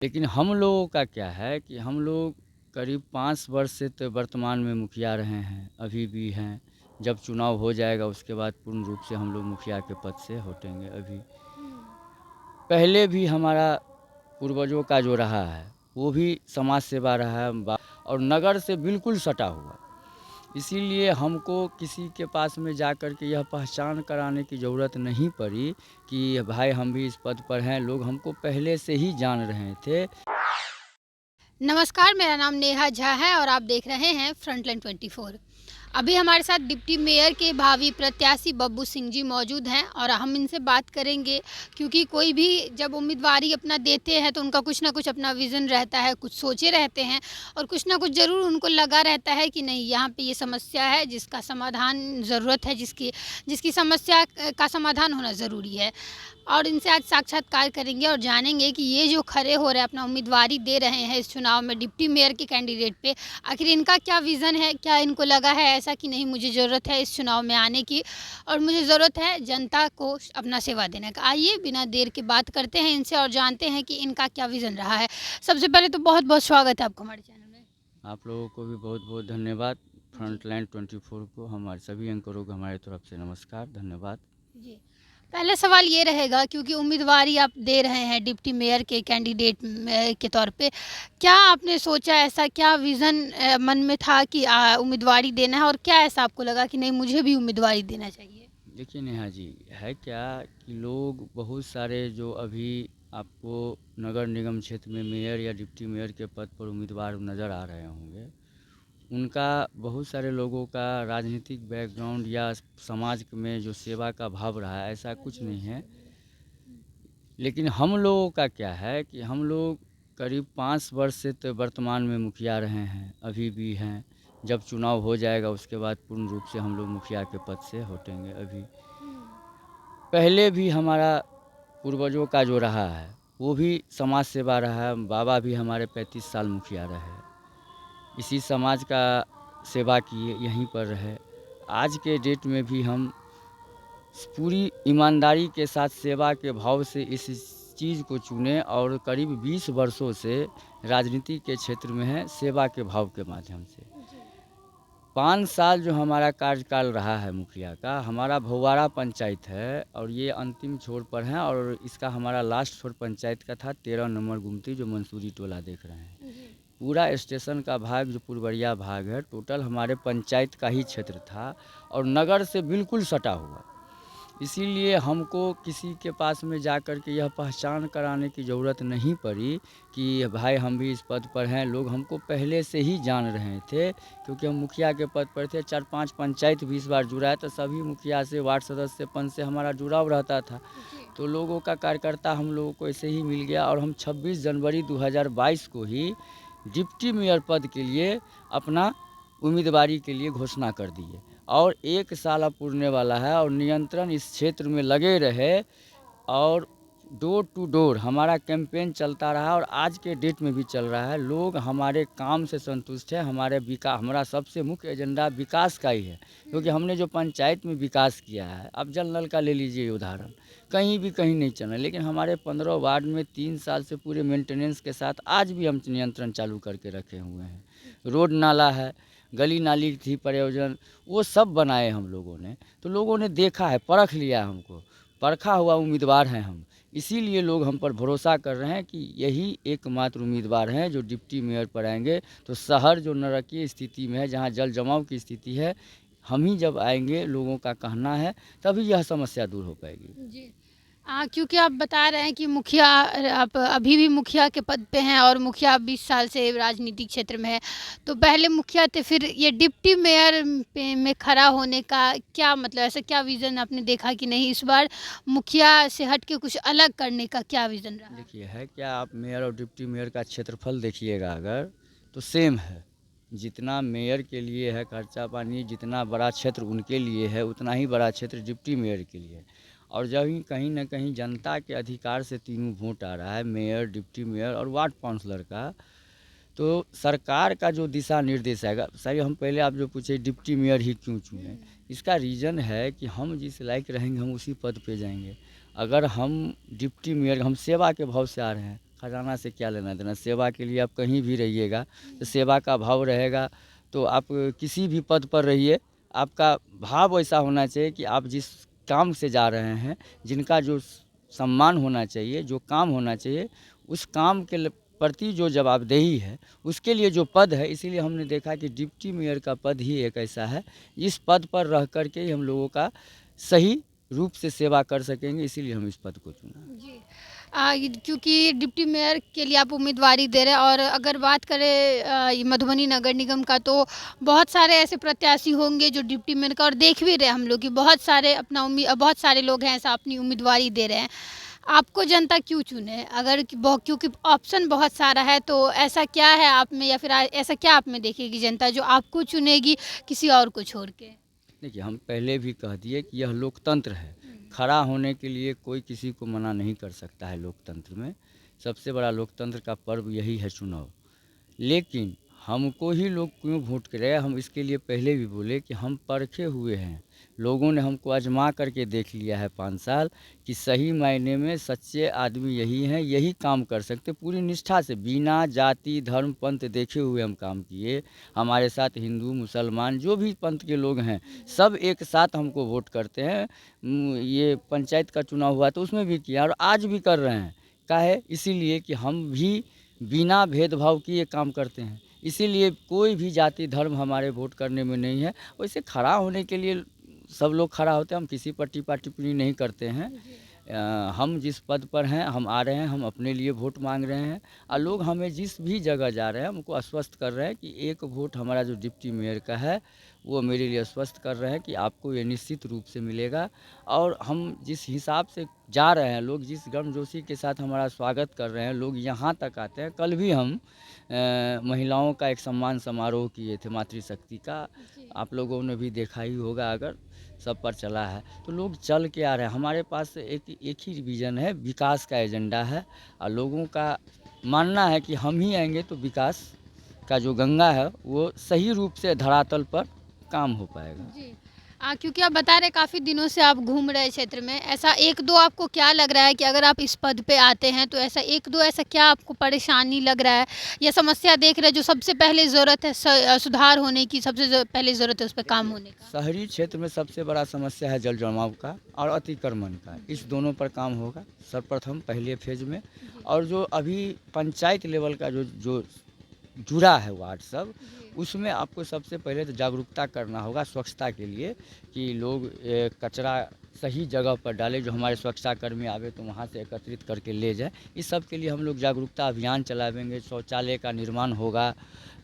लेकिन हम लोगों का क्या है कि हम लोग करीब 5 वर्ष से तो वर्तमान में मुखिया रहे हैं, अभी भी हैं। जब चुनाव हो जाएगा उसके बाद पूर्ण रूप से हम लोग मुखिया के पद से हटेंगे। अभी पहले भी हमारा पूर्वजों का जो रहा है वो भी समाज सेवा रहा है और नगर से बिल्कुल सटा हुआ। इसीलिए हमको किसी के पास में जा कर के यह पहचान कराने की ज़रूरत नहीं पड़ी कि भाई हम भी इस पद पर हैं। लोग हमको पहले से ही जान रहे थे। नमस्कार, मेरा नाम नेहा झा है और आप देख रहे हैं फ्रंटलाइन 24। अभी हमारे साथ डिप्टी मेयर के भावी प्रत्याशी बब्बू सिंह जी मौजूद हैं और हम इनसे बात करेंगे, क्योंकि कोई भी जब उम्मीदवारी अपना देते हैं तो उनका कुछ ना कुछ अपना विज़न रहता है, कुछ सोचे रहते हैं और कुछ ना कुछ ज़रूर उनको लगा रहता है कि नहीं, यहाँ पे ये समस्या है जिसका समाधान ज़रूरत है, जिसकी जिसकी समस्या का समाधान होना ज़रूरी है। और इनसे आज साक्षात्कार करेंगे और जानेंगे कि ये जो खड़े हो रहे हैं, अपना उम्मीदवारी दे रहे हैं इस चुनाव में डिप्टी मेयर के कैंडिडेट पे, आखिर इनका क्या विज़न है, क्या इनको लगा है ऐसा कि नहीं, मुझे ज़रूरत है इस चुनाव में आने की और मुझे ज़रूरत है जनता को अपना सेवा देने का। आइए बिना देर के बात करते हैं इनसे और जानते हैं कि इनका क्या विज़न रहा है। सबसे पहले तो बहुत बहुत स्वागत है आपका हमारे चैनल में। आप लोगों को भी बहुत बहुत धन्यवाद। जी फ्रंटलाइन 24 को हमारे सभी एंकरों को हमारी तरफ से नमस्कार, धन्यवाद। जी। पहला सवाल ये रहेगा, क्योंकि उम्मीदवारी आप दे रहे हैं डिप्टी मेयर के कैंडिडेट के तौर पे, क्या आपने सोचा, ऐसा क्या विज़न मन में था कि उम्मीदवारी देना है और क्या ऐसा आपको लगा कि नहीं, मुझे भी उम्मीदवारी देना चाहिए? देखिए नेहा जी, है क्या कि लोग बहुत सारे जो अभी आपको नगर निगम क्षेत्र में मेयर या डिप्टी मेयर के पद पर उम्मीदवार नज़र आ रहे होंगे, उनका बहुत सारे लोगों का राजनीतिक बैकग्राउंड या समाज में जो सेवा का भाव रहा है, ऐसा कुछ नहीं है। लेकिन हम लोगों का क्या है कि हम लोग करीब 5 वर्ष से तो वर्तमान में मुखिया रहे हैं, अभी भी हैं। जब चुनाव हो जाएगा उसके बाद पूर्ण रूप से हम लोग मुखिया के पद से हटेंगे। अभी पहले भी हमारा पूर्वजों का जो रहा है वो भी समाज सेवा रहा है। बाबा भी हमारे 35 साल मुखिया रहे, इसी समाज का सेवा किए, यहीं पर रहे। आज के डेट में भी हम पूरी ईमानदारी के साथ सेवा के भाव से इस चीज़ को चुने और करीब 20 वर्षों से राजनीति के क्षेत्र में है, सेवा के भाव के माध्यम से। 5 साल जो हमारा कार्यकाल रहा है मुखिया का, हमारा भौवारा पंचायत है और ये अंतिम छोर पर है और इसका हमारा लास्ट छोर पंचायत का था 13 नंबर गुमती, जो मंसूरी टोला देख रहे हैं। पूरा स्टेशन का भाग जो पुरवरिया भाग है, टोटल हमारे पंचायत का ही क्षेत्र था और नगर से बिल्कुल सटा हुआ। इसीलिए हमको किसी के पास में जा कर के यह पहचान कराने की ज़रूरत नहीं पड़ी कि भाई हम भी इस पद पर हैं। लोग हमको पहले से ही जान रहे थे, क्योंकि हम मुखिया के पद पर थे। 4-5 पंचायत भी इस बार जुड़ा है, तो सभी मुखिया से, वार्ड सदस्य से, पंच से हमारा जुड़ाव रहता था। तो लोगों का कार्यकर्ता हम लोगों को ऐसे ही मिल गया और हम 26 जनवरी 2022 को ही डिप्टी मेयर पद के लिए अपना उम्मीदवारी के लिए घोषणा कर दिए और 1 साल अब पुरने वाला है और नियंत्रण इस क्षेत्र में लगे रहे और डोर टू डोर हमारा कैंपेन चलता रहा और आज के डेट में भी चल रहा है। लोग हमारे काम से संतुष्ट है। हमारा सबसे मुख्य एजेंडा विकास का ही है, क्योंकि हमने जो पंचायत में विकास किया है, अब जल नल का ले लीजिए उदाहरण, कहीं भी कहीं नहीं चल रहा, लेकिन हमारे 15 वार्ड में 3 साल से पूरे मेंटेनेंस के साथ आज भी हम नियंत्रण चालू करके रखे हुए हैं। रोड नाला है, गली नाली थी प्रयोजन, वो सब बनाए हम लोगों ने। तो लोगों ने देखा है, परख लिया हमको, परखा हुआ उम्मीदवार हैं हम। इसीलिए लोग हम पर भरोसा कर रहे हैं कि यही एकमात्र उम्मीदवार हैं जो डिप्टी मेयर पर आएंगे। तो शहर जो नारकीय स्थिति में है, जहाँ जल जमाव की स्थिति है, हम ही जब आएंगे, लोगों का कहना है, तभी यह समस्या दूर हो पाएगी। जी। क्योंकि आप बता रहे हैं कि मुखिया, आप अभी भी मुखिया के पद पे हैं और मुखिया 20 साल से राजनीतिक क्षेत्र में है। तो पहले मुखिया थे, फिर ये डिप्टी मेयर पे में खड़ा होने का क्या मतलब, ऐसा क्या विज़न आपने देखा कि नहीं, इस बार मुखिया से हट के कुछ अलग करने का क्या विज़न रहा? देखिए, है क्या, आप मेयर और डिप्टी मेयर का क्षेत्रफल देखिएगा अगर, तो सेम है। जितना मेयर के लिए है खर्चा पानी, जितना बड़ा क्षेत्र उनके लिए है, उतना ही बड़ा क्षेत्र डिप्टी मेयर के लिए है। और जब ही कहीं ना कहीं जनता के अधिकार से तीनों वोट आ रहा है, मेयर, डिप्टी मेयर और वार्ड काउंसलर का, तो सरकार का जो दिशा निर्देश है, सही, हम पहले आप जो पूछे डिप्टी मेयर ही क्यों चुने, इसका रीज़न है कि हम जिस लायक रहेंगे हम उसी पद पे जाएंगे। अगर हम डिप्टी मेयर, हम सेवा के भाव से आ रहे हैं, खजाना से क्या लेना देना। सेवा के लिए आप कहीं भी रहिएगा तो सेवा का भाव रहेगा, तो आप किसी भी पद पर रहिए, आपका भाव ऐसा होना चाहिए कि आप जिस काम से जा रहे हैं, जिनका जो सम्मान होना चाहिए, जो काम होना चाहिए, उस काम के प्रति जो जवाबदेही है, उसके लिए जो पद है, इसीलिए हमने देखा कि डिप्टी मेयर का पद ही एक ऐसा है, इस पद पर रह कर के ही हम लोगों का सही रूप से सेवा कर सकेंगे, इसीलिए हम इस पद को चुना। जी। क्योंकि डिप्टी मेयर के लिए आप उम्मीदवारी दे रहे हैं, और अगर बात करें ये मधुबनी नगर निगम का, तो बहुत सारे ऐसे प्रत्याशी होंगे जो डिप्टी मेयर का, और देख भी रहे हैं हम लोग कि बहुत सारे बहुत सारे लोग हैं ऐसा अपनी उम्मीदवारी दे रहे हैं। आपको जनता क्यों चुने? अगर क्योंकि ऑप्शन बहुत सारा है, तो ऐसा क्या है आप में, या फिर ऐसा क्या आप में देखेगी जनता जो आपको चुनेगी किसी और को छोड़ के? देखिए, हम पहले भी कह दिए कि यह लोकतंत्र है। खड़ा होने के लिए कोई किसी को मना नहीं कर सकता है। लोकतंत्र में सबसे बड़ा लोकतंत्र का पर्व यही है, चुनाव। लेकिन हमको ही लोग क्यों वोट करे, हम इसके लिए पहले भी बोले कि हम परखे हुए हैं। लोगों ने हमको आजमा करके देख लिया है 5 साल कि सही मायने में सच्चे आदमी यही हैं, यही काम कर सकते पूरी निष्ठा से, बिना जाति धर्म पंथ देखे हुए हम काम किए। हमारे साथ हिंदू मुसलमान जो भी पंथ के लोग हैं, सब एक साथ हमको वोट करते हैं। ये पंचायत का चुनाव हुआ तो उसमें भी किया और आज भी कर रहे हैं। काहे? इसीलिए कि हम भी बिना भेदभाव किए काम करते हैं। इसीलिए कोई भी जाति धर्म हमारे वोट करने में नहीं है। वैसे खड़ा होने के लिए सब लोग खड़ा होते हैं, हम किसी पर टिप्पा टिप्पणी नहीं करते हैं। हम जिस पद पर हैं, हम आ रहे हैं, हम अपने लिए वोट मांग रहे हैं, और लोग हमें जिस भी जगह जा रहे हैं हमको आश्वस्त कर रहे हैं कि एक वोट हमारा जो डिप्टी मेयर का है वो मेरे लिए आश्वस्त कर रहे हैं कि आपको ये निश्चित रूप से मिलेगा। और हम जिस हिसाब से जा रहे हैं, लोग जिस गर्मजोशी के साथ हमारा स्वागत कर रहे हैं, लोग यहाँ तक आते हैं। कल भी हम महिलाओं का एक सम्मान समारोह किए थे, मातृशक्ति का, आप लोगों ने भी देखा ही होगा, अगर सब पर चला है तो लोग चल के आ रहे हैं। हमारे पास एक ही विज़न है, विकास का एजेंडा है, और लोगों का मानना है कि हम ही आएंगे तो विकास का जो गंगा है वो सही रूप से धरातल पर काम हो पाएगा। जी। क्योंकि आप बता रहे काफ़ी दिनों से आप घूम रहे क्षेत्र में, ऐसा एक दो आपको क्या लग रहा है कि अगर आप इस पद पे आते हैं तो ऐसा एक दो ऐसा क्या आपको परेशानी लग रहा है या समस्या देख रहे हैं जो सबसे पहले ज़रूरत है सुधार होने की, सबसे पहले ज़रूरत है उस पर काम होने का? शहरी क्षेत्र में सबसे बड़ा समस्या है जल जमाव का और अतिक्रमण का। इस दोनों पर काम होगा सर्वप्रथम पहले फेज में। और जो अभी पंचायत लेवल का जो जुड़ा है वार्ड सब, उसमें आपको सबसे पहले तो जागरूकता करना होगा स्वच्छता के लिए, कि लोग कचरा सही जगह पर डालें। जो हमारे स्वच्छता कर्मी आवे तो वहाँ से एकत्रित करके ले जाएं। इस सब के लिए हम लोग जागरूकता अभियान चलाएंगे। शौचालय का निर्माण होगा।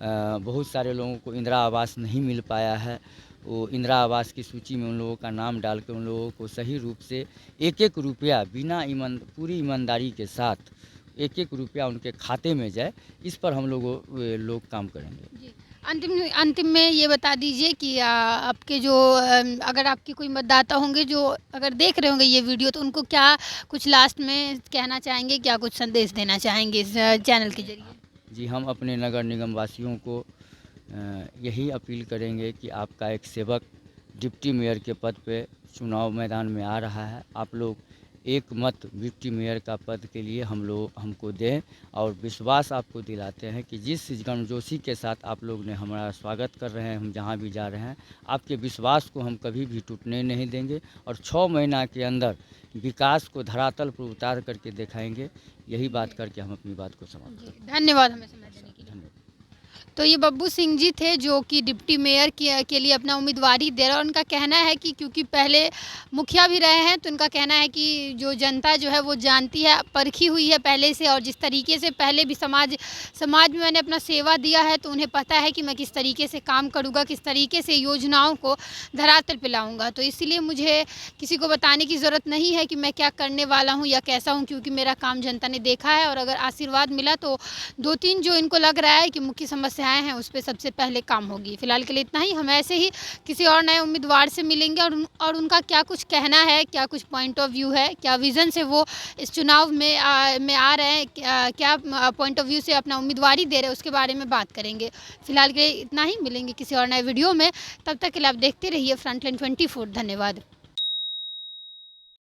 बहुत सारे लोगों को इंदिरा आवास नहीं मिल पाया है, वो इंदिरा आवास की सूची में उन लोगों का नाम डाल के उन लोगों को सही रूप से एक एक रुपया बिना पूरी ईमानदारी के साथ एक एक रुपया उनके खाते में जाए, इस पर हम लोग काम करेंगे। जी। अंतिम में ये बता दीजिए कि आपके जो अगर आपके कोई मतदाता होंगे जो अगर देख रहे होंगे ये वीडियो, तो उनको क्या कुछ लास्ट में कहना चाहेंगे, क्या कुछ संदेश देना चाहेंगे इस चैनल के जरिए? जी, हम अपने नगर निगम वासियों को यही अपील करेंगे कि आपका एक सेवक डिप्टी मेयर के पद पे चुनाव मैदान में आ रहा है। आप लोग एक मत डिप्टी मेयर का पद के लिए हमको दें, और विश्वास आपको दिलाते हैं कि जिस गर्मजोशी के साथ आप लोग ने हमारा स्वागत कर रहे हैं, हम जहां भी जा रहे हैं, आपके विश्वास को हम कभी भी टूटने नहीं देंगे, और 6 महीना के अंदर विकास को धरातल पर उतार करके दिखाएंगे। यही बात करके हम अपनी बात को समाप्त करते हैं। धन्यवाद हमें समय देने के लिए। धन्यवाद। तो ये बब्बू सिंह जी थे जो कि डिप्टी मेयर के लिए अपना उम्मीदवारी दे रहे हैं। उनका कहना है कि क्योंकि पहले मुखिया भी रहे हैं, तो उनका कहना है कि जो जनता जो है वो जानती है, परखी हुई है पहले से, और जिस तरीके से पहले भी समाज में मैंने अपना सेवा दिया है, तो उन्हें पता है कि मैं किस तरीके से काम करूँगा, किस तरीके से योजनाओं को धरातल पे लाऊँगा। तो इसीलिए मुझे किसी को बताने की ज़रूरत नहीं है कि मैं क्या करने वाला हूँ या कैसा हूँ, क्योंकि मेरा काम जनता ने देखा है। और अगर आशीर्वाद मिला तो 2-3 जो इनको लग रहा है कि मुख्य समस्याएं हैं, उस पर सबसे पहले काम होगी। फिलहाल के लिए इतना ही। हम ऐसे ही किसी और नए उम्मीदवार से मिलेंगे, और उनका क्या कुछ कहना है, क्या कुछ पॉइंट ऑफ व्यू है, क्या विज़न से वो इस चुनाव में आ रहे हैं, क्या पॉइंट ऑफ व्यू से अपना उम्मीदवारी दे रहे हैं, उसके बारे में बात करेंगे। फिलहाल के लिए इतना ही। मिलेंगे किसी और नए वीडियो में, तब तक के लिए आप देखते रहिए फ्रंटलाइन 24। धन्यवाद।